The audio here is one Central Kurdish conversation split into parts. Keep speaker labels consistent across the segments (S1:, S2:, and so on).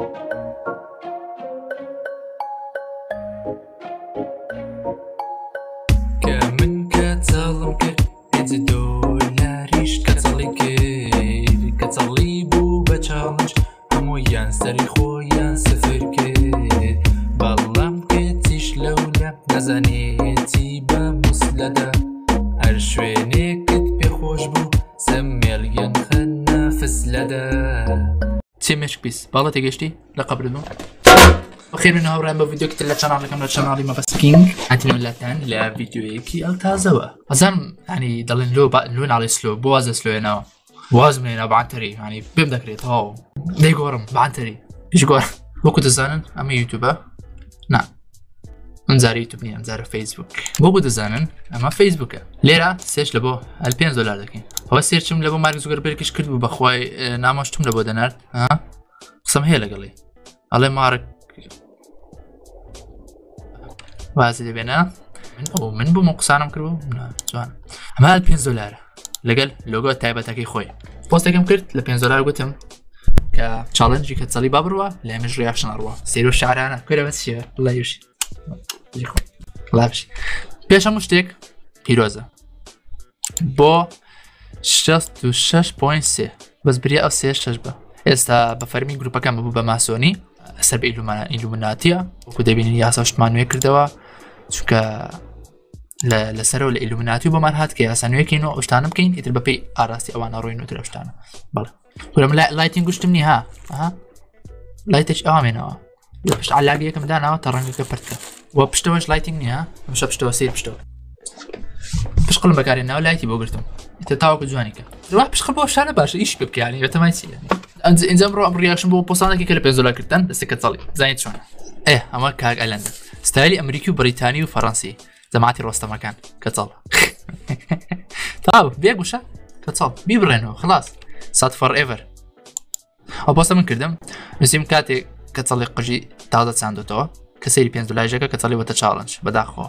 S1: كمن كتظلم كيد دولاريش كتظلي كير كتظلي بو بتشالنج همويان سري خويان سفر كير بلام كتيش لولا نزانيتي بمسلدة هرشويني كت بخوش بو سميلين خنا فسلدة تيمشك بيس بالله تيجيشتي لقبل نو خير من هاوران بفيديو كتير لشانالي كم لشانالي ما بس كينج عندنا ملاتان لفيديو هيكي التازوا أظن يعني ضلين لون على سلو بواز سلو هنا بواز من هنا بعنتري يعني بيبدأ كريت هاو دي قورم بعنتري إيش قورم بوكو دزانن أما يوتيوبر نعم انزار يوتيوب ني انزار فيسبوك بوكو دزانن أما فيسبوك ليرة سيرش لبو $2 دكين هو سيرشم لبو مارك زوكربيركش كرد بخواي نامشتم لبو دنار ها قسم هي لقلي الله مارك واسدي بينا من بو مقصانم كربو جوان اما $2 لقل لوجو تايبتاكي خوي بوست كم كرت $2 قلتم ك تشالنج كتصلي بابروا لا مش رياكشن اروا سيرو الشعر انا كده بس شي الله يوشي الله يمشي بيش مشتك بيروزا بو 66.3 بس بريا او 6 استا بفرمي جروبا كم بو بماسوني سرب إلومناتيا وكدبين ياسوش مانوي كردوا شوكا لسرو الإلومناتي وبمان هات كي أسانوي كينو أشتانم كين يتربى بي أراستي أوانا روينو ترى أشتانا بله ولما لايتين قشتمني ها لايتش آمينا بشت على لعبية كم دانا ترنج كبرتك وبشتوش لايتينج ها مش بشتو سير بشتو بش قلم بكارينا ولايتي بوقرتم تتاوك جوانيكا روح بش قلبو أشتانا باش إيش بيبكي يعني بتمايسي يعني انزم رو رياكشن بو بوستانا كي كله $2 كرتن بس كتصلي زين شلون اما كاك ايلاند ستايلي امريكي وبريطاني وفرنسي جماعتي روستا مكان كتصل طاب بيقوشا كتصل بيبرينو خلاص صاد فور ايفر او بوستا من كردم نسيم كاتي كتصلي قجي تاغدا ساندوتو كسيري $2 جاكا كتصلي وتا تشالنج بداخو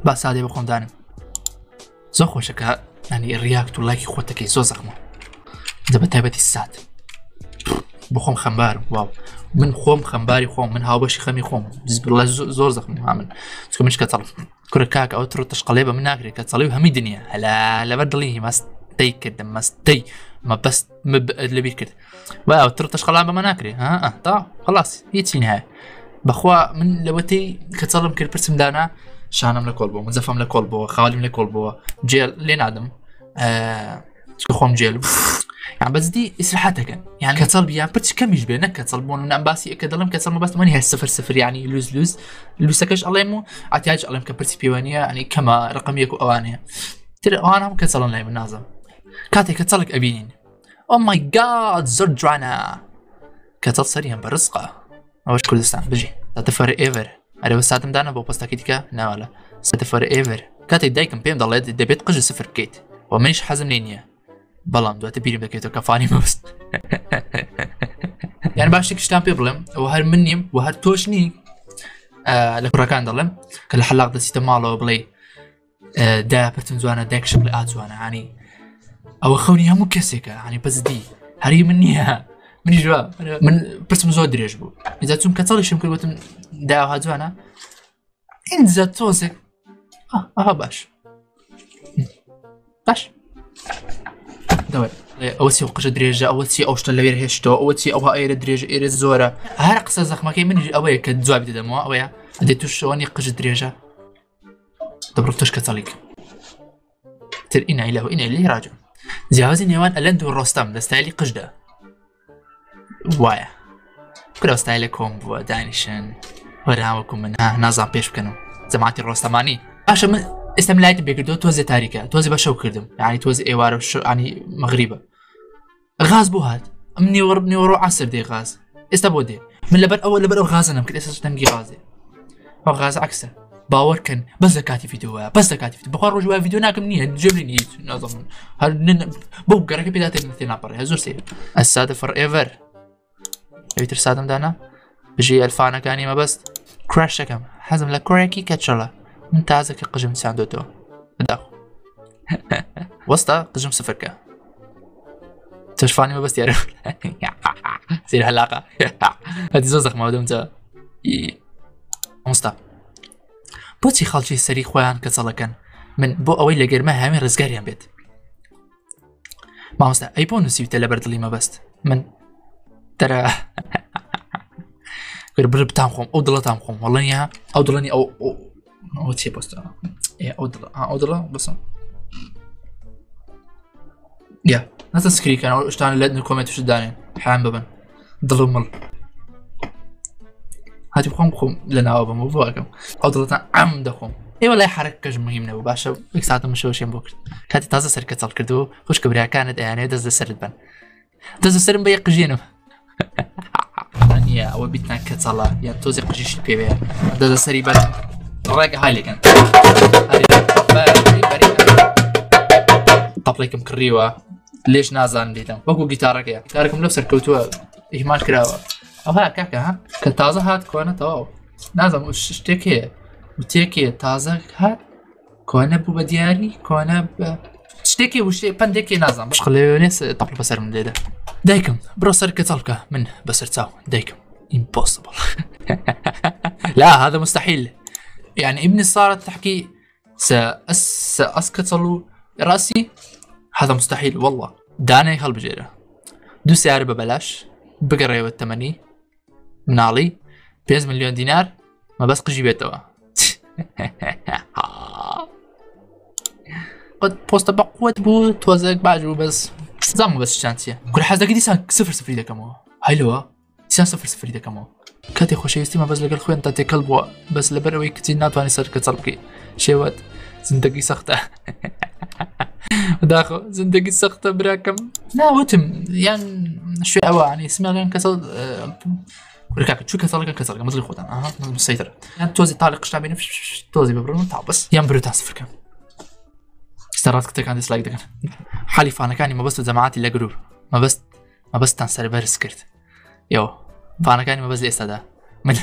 S1: بس هادي بخوم دانم زخو شكا يعني الرياكت واللايك خوتك زو زخمه دابا تابتي السات بخوم خمبار واو من خوم خمباري خوم من هاوبش خمي خوم بسم الله زور زخم عامل تكون مش كتصل كل كاك او ترو تشقليبه من ناكري كتصلي همي دنيا هلا لا بدلي ما ستي كده ما ستي ما بس اللي بيكد واو ترو تشقلابه ما ناكري طا خلاص يتي نهايه بخوا من لوتي كتصلم كل برسم دانا شانم لكولبو مزفم لكولبو خالم لكولبو جيل لين ادم خوم جيل يعني بس دي إسرحتك يعني كتصل يعني برتش كم يجبر إنك كتصلبون من أمباسي كدلهم كتصل بس ماني هالصفر يعني لوز سكش الله يمو احتياج الله كبرتش بيوانية يعني كما رقمية كأوانية ترى أنا هم كتصلون لي من نازم كاتي كتصلك أبينين أو ماي جاد زرجانا كتصل سريعا برزقة أوش كردستان بجي تفر إيفر أنا بس ساعتم دانا بوبستا كيتكا لا ولا ستفر إيفر كاتي دايكم بيم ضليت دبيت قج صفر كيت ومنيش حزم لينيا بلام دوات بيري بكيتو كفاني مبس يعني باش تكشتان بيبلم وهر منيم وهر توشني لكراكان ضلم كل حلاق دسيتا مالو بلي دا برتن زوانا داك شغل زوانا يعني او خوني همو كسيكا يعني بس دي هري منيها من جوا من برسم زود دريجبو اذا تم كتصلي يمكن وتم دا هازوانا ان ذات توسك باش دور أول شيء وقش دريجة أول شيء أوش تلا بيره هشتو أول شيء أوها إير دريجة إير الزورة هرق زخمة كي من أويا كدزواب تدموا أويا أديتوش واني قش دريجة دبرتوش كتاليك تر إنا إليه راجع جهاز نيوان ألندو الرستم دستايلي قجدة وايا كل استايلي كومبو دانيشن ورهاوكم منها نازم بيش بكنو جماعتي الرستماني عشا من استملايت بيكردو توزي تاريكا توزي بشو كردم يعني توزي ايوارو يعني مغربة غاز بو هاد مني ورو 10 دي غاز استبودي من لبن اول غاز انا ممكن اساس تنقي غازي هو غاز عكسه باور كان بس زكاتي فيديو بخور رجوا فيديو ناكم نيه جيب لي نيت نظم هل بوق راكي بدات مثلنا بري هزور سي الساده فور ايفر يتر سادم دانا بجي الفانا كاني ما بس كراش كم حزم لك كوريكي كاتشلا ممتازة كقجم ساندوتو داخل وسطا قجم صفركة تشفاني ما بس يعرف سير حلاقة هذه زوزق ما ودمت مستا بۆچی خەڵکی سەری خۆیان کە چەڵەکەن من بۆ ئەوەی لە گەرمە هاوێن ڕزگاریان بێت مامۆستا ئەی بۆ نووسیوتە لە بەردڵی مەبەست من دەرە بر بتام خۆم ئەو دڵەتام خۆم وەڵەنیا ئەو دڵنی ئەو چێ پۆستە ئەو دڵە بسم یا نەتە سکریکەن ئەو شتان لە کۆمنتش دانێن حیان ببن دڵ و مڵ هاتی بخۆم لە ناوە بم بۆ ئەکەم ئەو دڵەتان ئەم دەخۆم ئێوە لای حرەکەش مهم نەبوو باشە یەک ساتم شەوشێن بۆ کرد کاتی تازە سەرکە چەڵ کردو خوشکە براکانت ئەیانێ دەست لەسەرت بن دەست لەسەرم بە یەک قژێنم نییە ئەوە بیتنان کە چەڵە یان تۆزی قژیشت پێوەیە دەست لەسەری بەر ڕێگە هایلێکن تەپڵێکم کڕیوە لێش نازان دیتم وەکو گیتارەکەیە گیتارەکەم لەو سەرکەوتووە ئیهمال کراوە ئەوها کاکە ها کە تازە هات کۆنەتەوە نازانم شتێک هەیە وتێکێ تازە هات کۆنە بوو بە دیاری کۆنە شتێکی وشتێ پندێکی نازانم بەشق لێوێنێ تەپڵ بەسەر من لێدە دایکم بڕۆ سەرکە چەڵکە من بەسەر چاو دایکم impossible لا هذا مستحيل يعني ابني صارت تحكي سأسكتلو رأسي هذا مستحيل والله داني هالبجيرة دو سعر ببلاش بقرية والتمني منالي 5 مليون دينار ما بس قجي بيتوا قد بوست بقوة بو توزق باجو بس زعما بس شانسية كل حاجة ديسان 0-0 دكمو هاي لوا ديسان 0-0 دكمو كاتي خوشويستي ما بس لقل خوين تاتي كلبوا بس لبروي كتير ناتواني سر كتصلبكي شيوات زندگي سخته داخل زندگي سخته براكم لا وتم يعني شوي أوا يعني اسمع لين كسل وركاك شو كسل مزل خوتان مزل مسيطرة يعني توزي طالق شتابين توزي ببرون تعب بس يام بروتان صفر كم استرات كتير كان ديسلايك دكان حالي فانا كاني ما بس جماعتي اللي جروب ما بس تنسر برسكرت يو فانا كاني ما بس استدا من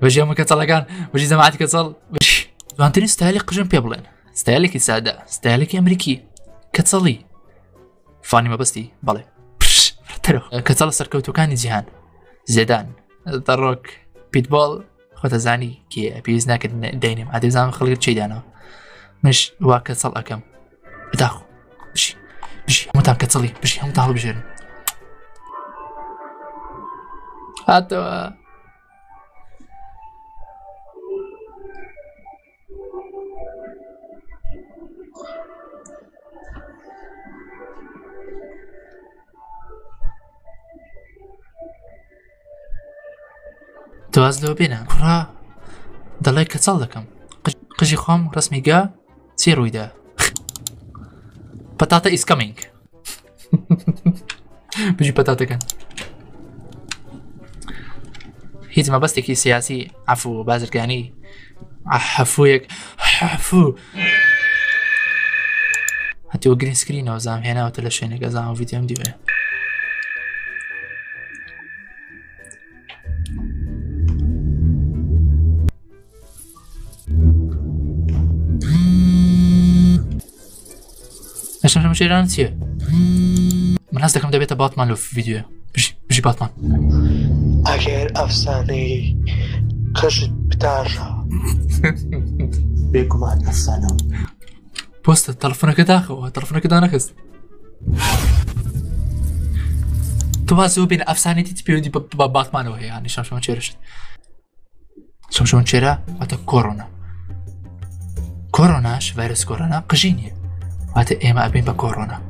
S1: بجي يوم كتصل كان بجي جماعتي كتصل بجي وانتني استهلك قجن بيبلين استهلك سادا استهلك امريكي كتصلي فاني ما بستي بالي ترى كتصل سركوتو كان جيهان زيدان دروك بيتبول خد زاني كي بيزناك دينم عاد زعما خليت شي دانا مش واك تصل اكم بداخو بجي هم تاع كتصلي بجي هم تاع بجي هاتوا توازلو بينا كرا دلايك كتصلكم قجي خام رسمي جا سيرو يدا بطاطا is coming بيجي بطاطا كان هيت ما بس تكي سياسي عفو بازرقاني عفويك عفو هاتي وجرين سكرين وزام هنا وتلاشينك ازام فيديو مديوه ايش مش ايران تيه من هستكم دبيت باتمان لو في فيديو بيجي باتمان
S2: اگر افسانه خشت بتارجع بيكم عن افسانه
S1: بوست تلفونك داخل تلفونك دا نخست توازو بين افسانه تبيو دي باتمان وهي يعني شمشون تشيرشت شمشون تشيرا وتا كوروناش فيروس كورونا قجيني وهذا إيما أبين بكورونا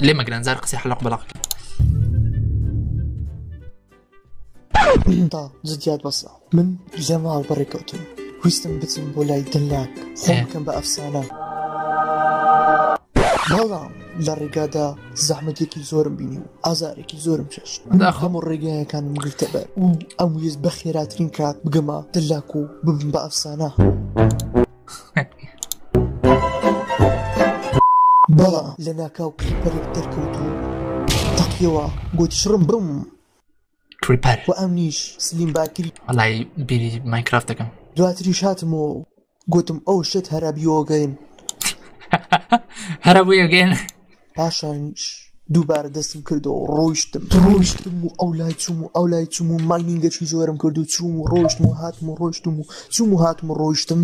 S1: لما قلنا نزار قصي حلق بلاقي
S2: طا زديات بصا من جمال بريكوتو ويستم بتسم بولاي دلاك خم كان بأفسانة بلا للرقادة زحمة يكي زورم بينيو أزار يكي زورم شاش هم الرقاية كان مقلتبر أم يزبخيرات رينكات بقما دلاكو بأفسانة بلا لنا كاو كريبر تركوتو تقيوا قوت شرم برم
S1: كريبر
S2: وامنيش سليم باكري
S1: والله بيري ماينكرافت كم
S2: دواتري شاتمو قوتم او شت هرابيو جين
S1: هرابيو جين
S2: باشانش دووبارە دەستم کردەوە ڕۆیشتم و ئەولای چوم و ماینینگەکی زۆرم کرد و چوم و ڕۆیشتم و هاتم و ڕۆیشتم و چوم و هاتم و ڕۆیشتم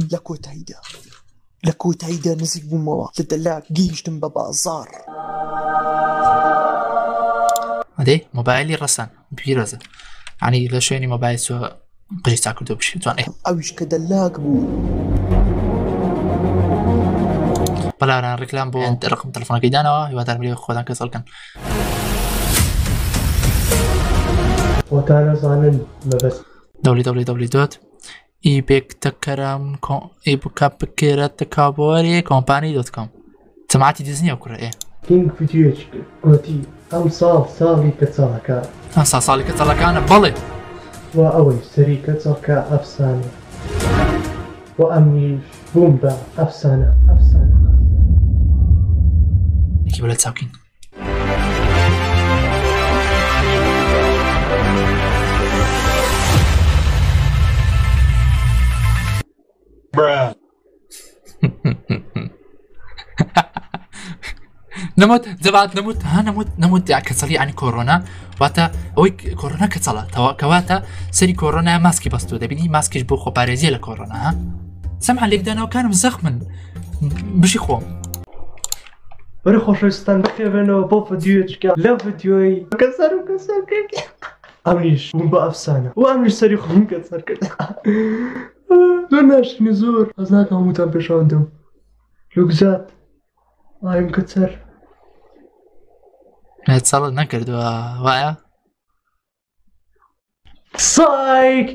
S2: لە کۆتاییدا نزیک بوومەوە لە دەلاک گەیشتم بە بازاڕ
S1: ئەدەی مۆبایلی ڕەسەن پیرۆزە عنی لە شوێنی مۆبایل چۆ قژی چا کردو بشی توانێ
S2: ئەویش کە دەلاک بوو
S1: بەلاوران ڕێکلام بۆ ڕقم تەلەفۆنەکەی دانەوە هیوادارم لێ خۆتان کەسەڵکەن
S3: خۆتان نەزانن مەبەست
S1: www.ebooktakaram.com سەماعەتی دیزنیە کوڕە
S3: کینگ ڤیدیۆیەکی کرد گوتی ئەم ساڵی کەچەڵەکە
S1: ئەم ساڵی کەچەڵەکانە بەڵێ
S3: وا ئەوەی سەری کەچەڵکە ئەفسانە و ئەمیش بووم بە ئەفسانە
S1: یەکی بەلە چاوکین نموت زبات نموت كسلي يعني كورونا واتا اوي كورونا كسلا كواتا سري كورونا ماسكي بستو دبيني ماسكيش بو خو باريزي لكورونا ها سمع لك دانا وكان مزخمن بشي خوم
S3: بري خوشستان بخيبنو بو فيديوچكا لو فيديوي كسر امنيش بوم بافسانه وامنيش سري خوم كسر كده لناش نزور ازناك هموتان بشاندم لوكزات ئایم کەچەر
S1: ساڵت نەکردووە وایە؟
S3: سایک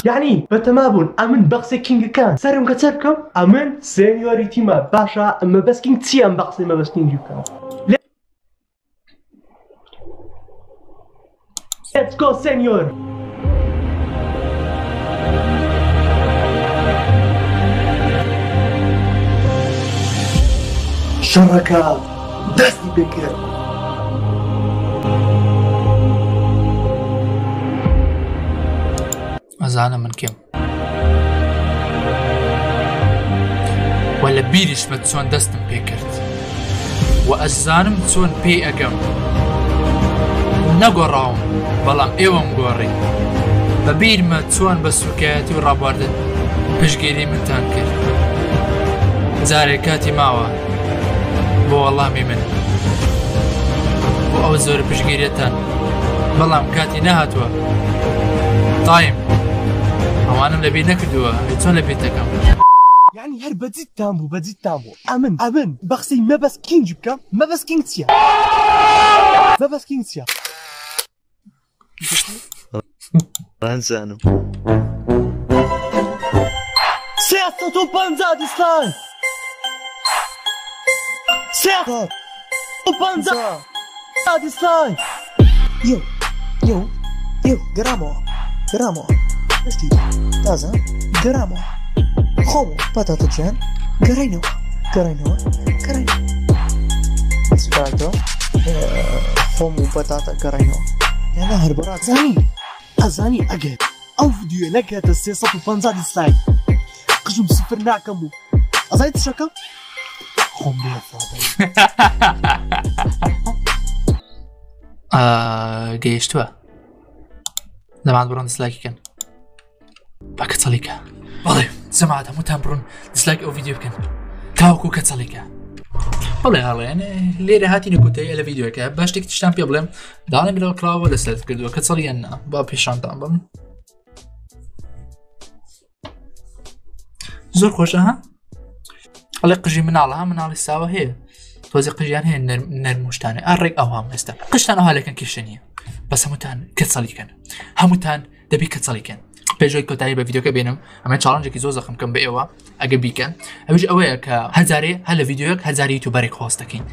S3: یعنی بەتەما بوون ئەمن بەقسێ کینگەکان سەرم کەچەر بکەم ئەمن سێنیۆریتیمە باشە مەبەست کینگ چییە ئەم بەقسەی مەبەست کینگی بکەم Let's go سێنیۆر شەڕەکە دەستی پێکرد
S1: ئەزانە من کێم وە لە بیریشمە چۆن دەستم پێکرد و ئەزانم چۆن پێی ئەگەم نەگۆڕاوم بەڵام ئێوەم گۆڕی بە بیرمە چۆن بە سوکایەتی و ڕابواردن پشتگیری منتان کرد جارێک کاتی ماوە بۆ وەڵامی من بۆ ئەو زۆر پشتگیریەتان بەڵام کاتی نەهاتووە تایم ئەوانم لەبیر نەکردووە چۆن لەبیر دەکەم
S2: یعنی هەر بەجیتتان بوو ئەمن بەقسەی مەبەست کینگ بکەم مەبەست کینگ چییە؟ مەبەست کینگ چییە؟
S4: نازانم
S2: 350 دیسلایک 350 دیسلایک یو گەڕامەوە هەستی تازە گەڕامەوە خۆمەوە پاتاتە گیان گەڕینەوە سپارتەوە خۆم و بەتاتە گەڕینەوە یانە هەر بەڕات ئەزانی ئەگەر ئەو ڤیدیۆ نەکاتە 350 دیسلایک قژم سفر ناکەم و ئەزای تشەکەم خۆم لێ
S1: گەیشتووە دەمان بڕۆن دیسلایکیکەن با کەچەڵیکە بەڵێ جەماعەت هەمووتان بڕۆن دیسلایک ئەو ڤیدیۆ بکەن تاوەکو کەچەڵیکە بەڵێ هەڵێن لێرە هاتینە کۆتایی لە ڤیدیۆەکە با شتێکی تشتان پێ بڵێم داڵێم لەوە کراوە لەسەر کردووە کەچەڵیان نا با پێشانتان بم زۆر خۆشە ها ئەڵێ قژی مناڵە ها مناڵی ساوە هەیە تۆزی قژیان هەیە نەرموشتانە ئاڕێک ئەوام ئێستا قشتان ئەو هەلەکەن کێشە نییە بەس هەمووتان کەچەڵیکەن هەمووتان دەبی کەچەڵیکەن پێشۆی کۆتایی بە ڤیدیۆکە بێنم ئەمە چاڵنجێکی زۆر زەخم کەم بە ئێوە ئەگە بیکەن ئەوش ئەوەیە کە هەزارێ هەر لە ڤیدیۆیەک هەزاری یوتیوبەرێک هۆست دەکەین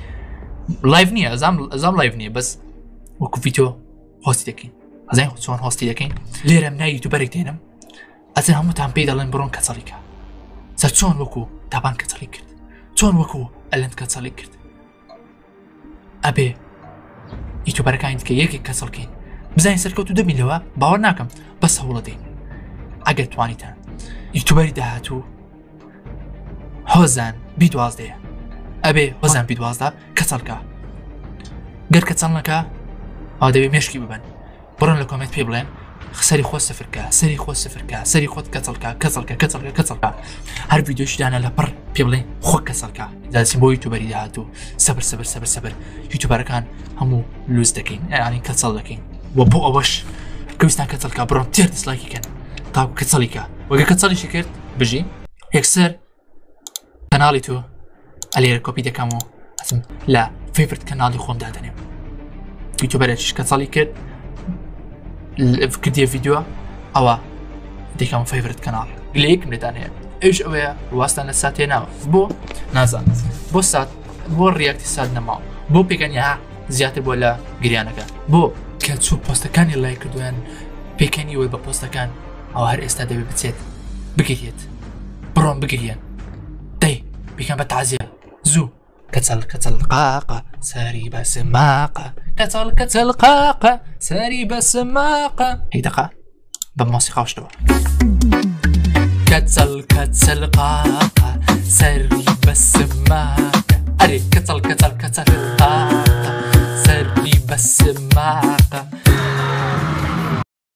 S1: لایڤ نییە ئەزام لایڤ نییە بەس وەکو ڤیدیۆ هۆستی دەکەین ئەزای چۆن هۆستی دەکەین لێرەم نای یوتیوبەرێک دێنم ئەزێ هەمووتان پێی دەڵێن بڕۆن کەچەڵیکە سەر چۆن وەکو تابان کەچەڵی کرد چۆن وەکو ئەلەند کەچەڵی کرد ئەبێ یوتیوبەرەکانی دیکە یەکێک کەچەڵکەین بزانین سەرکەوتو دەبینەوە باوەڕ ناکەم بەس هەوڵە دەین ئەگەر توانیتان یوتیوبەری داهاتوو هۆزان بیدوازدەیە ئەبێ هۆزان بیدوازدا کەچەڵکە گەر کە چەڵنەکە ئەو دەبێ مێشکی ببن بڕۆن لە کۆمنت پێ بڵێن سەری خۆ سفرکە سەری خۆ سفرکە سەری خۆت کەچەڵکە هەر ڤیدیۆشدانە لە پڕ پێ بڵێن خۆ کەسەڵکە داچین بۆ یوتیوبەری داهاتوو سەبر یوتیوبەرەکان هەموو لوز دەکەین یعنی کەچەڵ دەکەین بۆ ئەوەش پێویستان کەچەڵکە بڕۆن تێر دیسلایکیکەن تاکو کەچەڵیکە وەگە کەچەڵیشی کرد بژی یەکسەر کەناڵی تۆ ئەلێرە کۆپی دەکەم و ئەچم لە فێڤرت کەناڵی خۆم دادەنێم یوتیوبەرێکیش کەچەڵی کرد کردیە ڤیدیۆ ئەوە دەکەم فێڤرت کەناڵ گلەیەکم لێدان هەیە ئەوش ئەوەیە واستان لە سات هێناوە بۆ نازان بۆ سات بۆ ڕیاکتی سات نەماوە بۆ پێکەنیا زیاتر بۆ لە گریانەکە بۆ کە چوو پۆستەکانی لای کردویان پێکەنیەوەی بە پۆستەکان ئەو هەر ئێستا دەبێت بچێت بگرێت بڕۆن بگرێن دەی بیکەن بە تازیە زوو کەچەڵ قاقە سەری بە سماقە کەچەڵ قاقە سەری بە سماقە هەی دەقا بە مۆسیقا شتەوە کەچەڵ قاقە سەری بە سماقە ئەرێ کەچەڵ